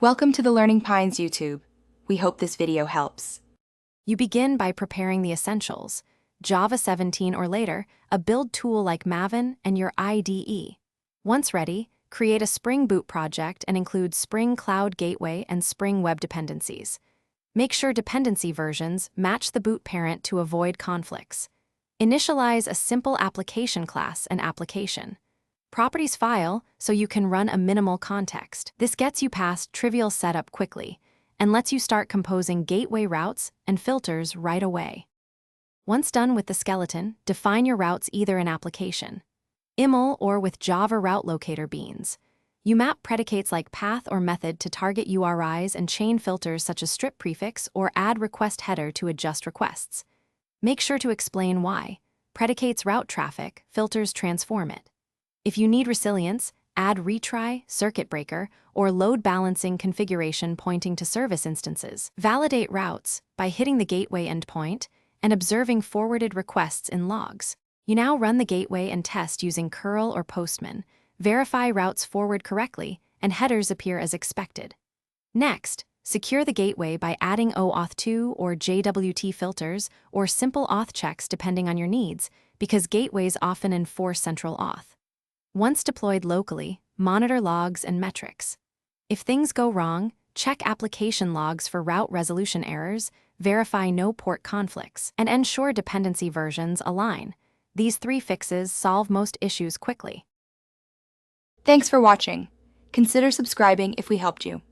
Welcome to the Learning Pines YouTube. We hope this video helps. You begin by preparing the essentials: Java 17 or later, a build tool like Maven, and your IDE. Once ready, create a Spring Boot project and include Spring Cloud Gateway and Spring Web dependencies. Make sure dependency versions match the boot parent to avoid conflicts. Initialize a simple application class and application. Properties file so you can run a minimal context. This gets you past trivial setup quickly and lets you start composing gateway routes and filters right away. Once done with the skeleton, define your routes either in application, IML, or with Java route locator beans. You map predicates like path or method to target URIs and chain filters such as strip prefix or add request header to adjust requests. Make sure to explain why. Predicates route traffic, filters transform it. If you need resilience, add retry, circuit breaker, or load balancing configuration pointing to service instances. Validate routes by hitting the gateway endpoint and observing forwarded requests in logs. You now run the gateway and test using curl or postman, verify routes forward correctly, and headers appear as expected. Next, secure the gateway by adding OAuth2 or JWT filters or simple auth checks depending on your needs, because gateways often enforce central auth. Once deployed locally, monitor logs and metrics. If things go wrong, check application logs for route resolution errors, verify no port conflicts, and ensure dependency versions align. These 3 fixes solve most issues quickly. Thanks for watching. Consider subscribing if we helped you.